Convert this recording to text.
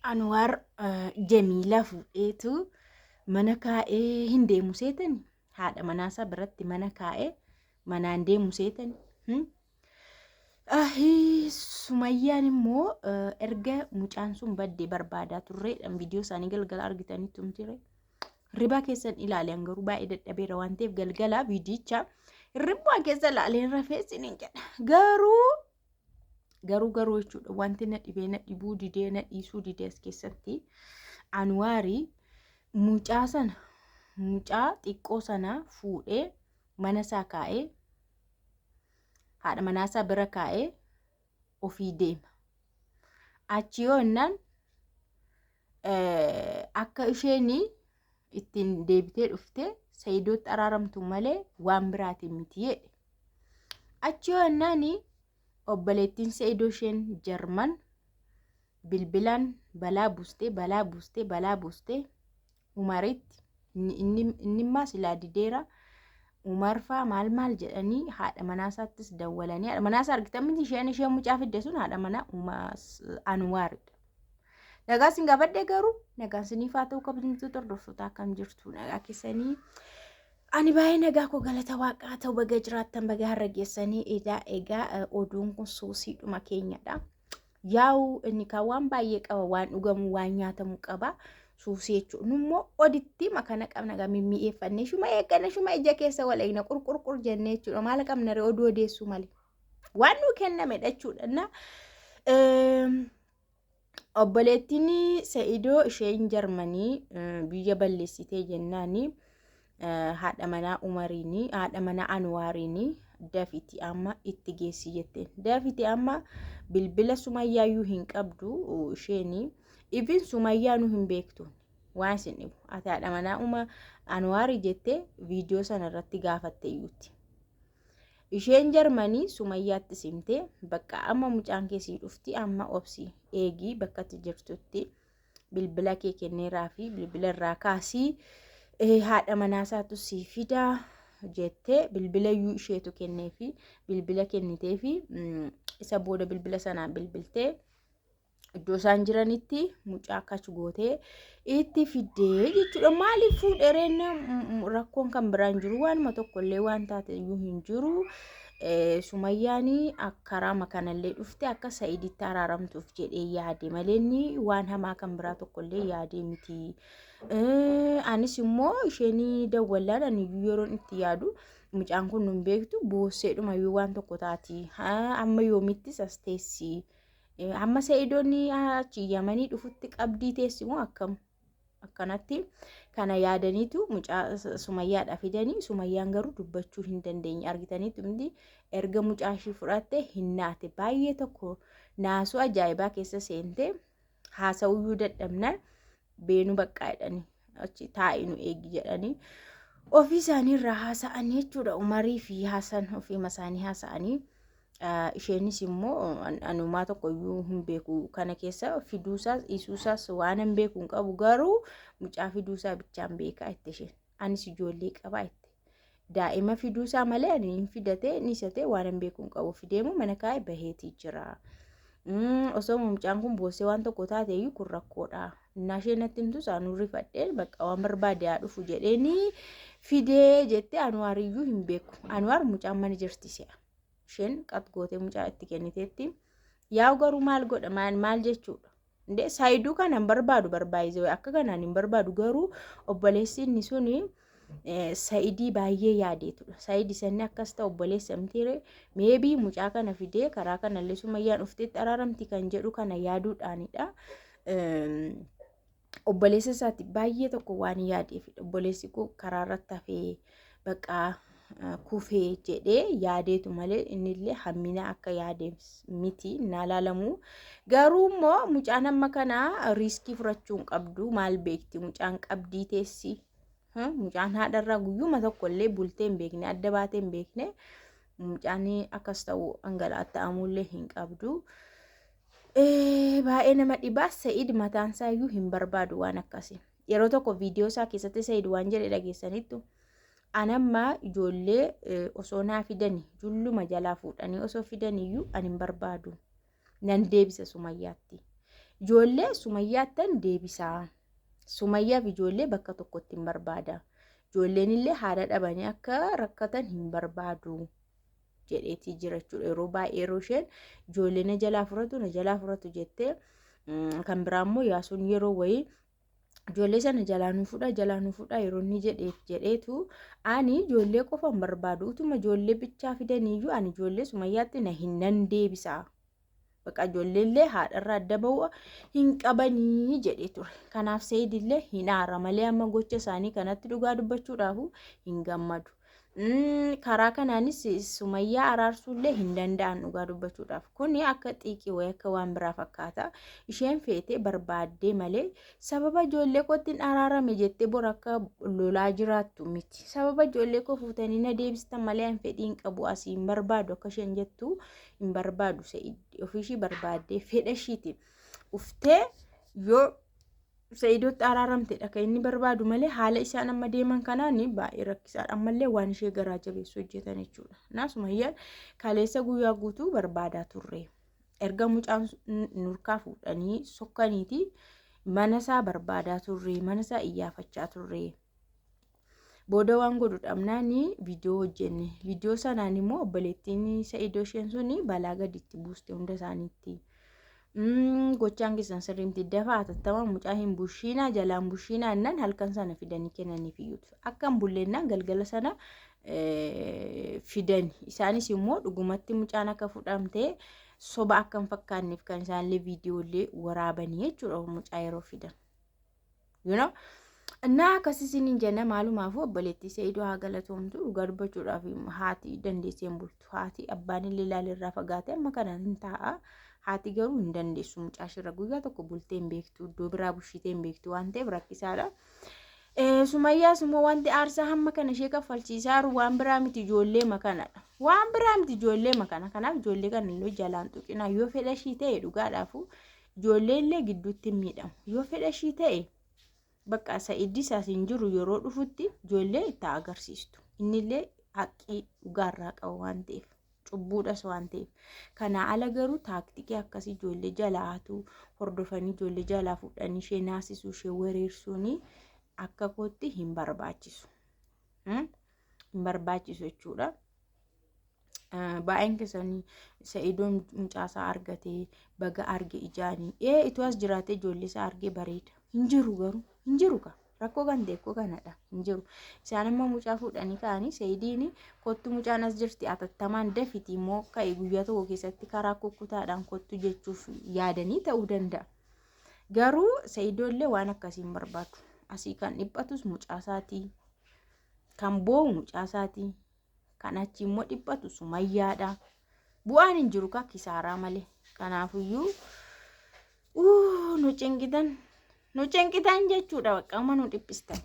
Anwar Jamiila fuudheetu mana kaa'ee hin deemu seetani. Haadha manaasaa biratti mana kaa'ee manaan deemu seetani. Sumayyaan immoo erga mucaan sun baddee barbaadaa turreedhaan viidiyoo isaanii galgala argitanii tumtire. Ribaa keessan ilaaleen garuu baay'ee dadhabeera waan ta'eef galgala viidiyicha ribaa keessa ilaaleen rafeessin hin jedha. Garuu jechuudha wanti na dhibee na dhibuu didee na dhiisuu didee as keessatti Anwaarii mucaa xiqqoo sana fuudhee mana isaa kaa'ee haadha manaasaa bira kaa'ee ofii deema. Achi yoonnaan akka isheen ittiin deebitee dhuftee Saayidootti araaramtu malee waan biraatiin miti jedhe. Achi yoonnaan obboleettiin Saayidoo isheen Jarman bilbilaan balaa buustee Umaritti inni immoo silaa dideera. Umar faa maal jedhanii haadha manaasaattis dawwalanii haadha manaasaa argitan miti isheen mucaa fidde sun haadha manaa Anwaaridha. Nagaa sin gaafadhe garuu nagaan siniif haa ta'u kabajamtuu hordoftoota akkam jirtu nagaa keessanii. Ani baay'ee nagaa koo galata waaqaa ta'u baga jiraattan baga har'a geessanii egaa oduun kun suusiidhuma keenyadha. Yaa'u inni kan waan baay'ee qaba waan dhugamu waan nyaatamu qaba. Suusii jechuun immoo oditti makana qabna gami mi'eeffannee shuma ija keessa wal eegna qurqurqur jennee jechuudha. Maal qabna ree oduu odeessuu malee waan nu kennamedha jechuudha. Obboleettiin Saayidoo isheen Jarmanii biyya balleessitee jennaani haadha manaa Umariini haadha manaa Anwaariini dafiti amma itti geessi jetteen. Dafiti amma bilbila Sumayyaayyuu hin qabdu isheenii. Ifin Sumayyaa nu hin beektu waan isin dhibu ati haadha manaa Anwaarii jettee viidiyoo sana irratti gaafatte iyyuutti. Isheen Jarmanii Sumayyaatti simtee bakka amma mucaan keessii dhufti amma obsi eegii bakka itti jirtutti bilbila kee kenneeraa fi bilbila irraa kaasii haadha manaasaatu sii fidaa jettee bilbila iyyuu isheetu kennee fi bilbila kennitee fi isa booda bilbila sanaan bilbiltee. Iddoo isaan jiranitti mucaa akkas gootee itti fiddee jechuudha. Maaliif fuudhereen rakkoon kan biraan jiru waanuma tokkollee waan taate iyyuu hin jiru. Sumayyaan karaa makanallee dhufte akka Saayiditti araaramtuuf jedhee yaade malee waan hamaa kan biraa tokkollee yaade miti. Anis immoo isheen dawwalaan ani yeroon itti yaadu mucaan kun nun beektu boosseedhuma yoo waan tokko taati. Amma yoomittis as teessi. Amma Saayidoonni achi Yamanii dhufutti qabdii teessimoo akkanatti kana yaadaniitu mucaa Sumayyaadha fidanii. Sumayyaan garuu dubbachuu hin dandeenye argitaniitu miti erga mucaa ishii fudhatte hin naate baay'ee tokko naasuu ajaa'ibaa keessa seentee haasa'uyyuu dadhabnaan beenuu baqqaa jedhanii achi taa'inu eegi jedhanii ofii isaanii irraa haasa'anii jechuudha. Umarii fi Hasan ofii isaanii haasa'anii. Isheenis immoo anumaa tokko iyyuu hin beeku kana keessa fiduusaas isuusaas waan hin beeku hin qabu garuu mucaa fiduusaa bichaan beekaa itti isheen. Anis ijoollee qabaa itti daa'ima fiduusaa malee ani hin fidatee nisatee waan hin beeku hin qabu fideemu mana kaa'ee baheetii jira. Osoo mucaan kun boossee waan tokko taate iyyuu kun rakkoodha. Innaa isheen natti himtu isaanuu rifadheen bakka waan barbaade haa dhufu jedheeni fidee jettee Anwaariyyuu hin beeku. Anwaar mucaan mana jirti si'a. Isheen qat gootee mucaa itti kenniteetti yaa'u garuu maal godha maal jechuudha. Indee Saayiduu kana hin barbaadu barbaayisee akka kanaan hin barbaadu garuu obboleessi inni suni Saayidii baay'ee yaadeetudha. Saayidii sanni akkas ta'u obboleessa mitiire meebii mucaa kana fidee karaa kanallee Sumayyaan dhufteetti araaramti kan jedhu kana yaaduudhaanidha. Obboleessa isaatti baay'ee tokko waan yaadeefidha. Obboleessi kun karaa irratti hafee bakka kufee jedhee yaadeetu malee innillee hammina akka yaadeef miti naalaalamu. Garuu immoo mucaan amma kana riiskii fudhachuu hin qabdu maal beekti mucaan qabdii teessi. Mucaan haadharraa guyyuma tokkollee bultee hin beekne adda baatee hin beekne mucaan akkas ta'u dhangala'aa'amullee hin qabdu. Baay'ee nama dhibaa. Saayid mataan isaa iyyuu hin barbaadu waan akkasii. Yeroo tokko viidiyoo isaa keessatti Saayid waan jedhe dhageessaniittu anamma ijoollee osoo naa fidanii julluma jalaa fuudhanii osoo fidaniyyuu ani hin barbaadu nan deebisa Sumayyaatti. Ijoollee Sumayyaattan deebisaa. Sumayyaaf ijoollee bakka tokkotti hin barbaada. Ijoolleen illee haadha dhabanii akka rakkatan hin barbaadu jedheetii jira jechuudha. Yeroo baay'ee yeroo isheen ijoollee na jalaa furatu jettee kan biraa immoo Yaasuun yeroo wayii ijoollee sana jalaa nu fudhaa yeroo inni jedheetu ani ijoollee qofa hin barbaadu. Utuma ijoollee bichaa fidaniyyuu ani ijoollee Sumayyaatti na hin nan deebisaa. Bakka ijoolleellee haadharraa adda ba'uu hin qabanii jedhee ture. Kanaaf Seeyidillee hin aara malee amma gocha isaanii kanatti dhugaa dubbachuudhaaf hin gammadu. Karaa kanaanis Sumayyaa araarsuullee hin danda'an dhugaa dubbachuudhaaf. Kuni akka xiiqii wayii akka waan biraa fakkaata. Isheen feetee barbaaddee malee sababa ijoollee kootiin araarame jettee bor akka lolaa jiraattu miti. Sababa ijoollee koo fuutanii na deebistan malee an fedhii hin qabu asii hin barbaadu akka isheen jettu hin barbaadu. Ofiishii barbaaddee fedha ishiiti uftee yoo Seeyidootti araaramtedha kan inni barbaadu malee haala isaan amma deeman kanaan baay'ee rakkisaadha. Ammallee waan ishee garaa jabeessu hojjetan jechuudha. Sumayyaan kaleessa guyyaa guutuu barbaadaa turre. Erga mucaan nurkaa fuudhanii sokkaniiti mana isaa barbaadaa turre, mana isaa iyyaafachaa turre. Booda waan godhu dhabnaan viidiyoo hojjenne. Viidiyoo sanaan immoo obboleettiin Seeyidoo isheen suni balaa gaditti buuste hunda isaaniitti. Gochaan keessan sirriimti dafaa hatattamaan mucaa hin bushiinaa jalaan bushiinaa innan halkan sana fidanii kennaniif iyyuutu. Akkan bulleennaan galgala sana fidani. Isaanis immoo dhugumatti mucaan akka fudhamtee soba akka hin fakkaanneef kan isaanillee viidiyoolee waraabanii jechuudha mucaa yeroo fidan. Innaa akkasisin hin jenna maalumaafuu obboleettii Seeyidoo haa galatoomtu dhugaa dubbachuudhaaf haati dandeessee hin bultu. Haati abbaan illee ilaalirraa fagaatee amma kanaan hin taa'a. Haati garuu hin dandeessu mucaa ishirra guyyaa tokko bultee hin beektu iddoo biraa bushitee hin beektu waan ta'eef rakkisaadha. Sumayyaas immoo wanti aarsaa hamma kana ishee kaffalchiisaa jiru waan biraa miti ijoollee makanadha. Waan biraa miti ijoollee makana. Kanaaf ijoollee kana illee jalaan tuqinaa yoo fedha ishii ta'e dhugaadhaafu ijoollee illee gidduutti hin miidhamu. Yoo fedha ishii ta'e bakka Seeyidii isaas hin jiru yeroo dhufutti ijoollee itti agarsiistu. Innillee haqqii dhugaarraa qaba waan ta'eef. Cubbuudhas waan ta'eef. Kana ala garuu taaktikii akkasii ijoollee jalaatu hordofanii ijoollee jalaa fuudhanii ishee naasisuu ishee wereersuun akka kootti hin barbaachisu. Hin barbaachisu jechuudha. Baay'een keessanii Seeyidoon mucaasaa argatee baga arge ijaanii itoo as jiraatee ijoollee isaa argee bareeda. Hin jiru garuu hin jiru ka. Rakkoo kan ta'e kanadha hin jiru. Isaan immoo mucaa fuudhanii ka'anii Seeyidiin kottu mucaan as jirti atattamaan dafiti immoo ka'e guyyaa tokko keessatti karaa kukkutaadhaan kottu jechuuf yaadanii ta'uu danda'a. Garuu Seeyidoollee waan akkasii hin barbaadu. Asii kan dhiphatus mucaasaatii. Kan boo'u mucaasaatii. Kan achi immoo dhiphatu Sumayyaadha. Bu'aan hin jiru ka kisaaraa malee. Kanaafiyyuu nu cinqitan jechuudha bakka amma nu dhiphistan.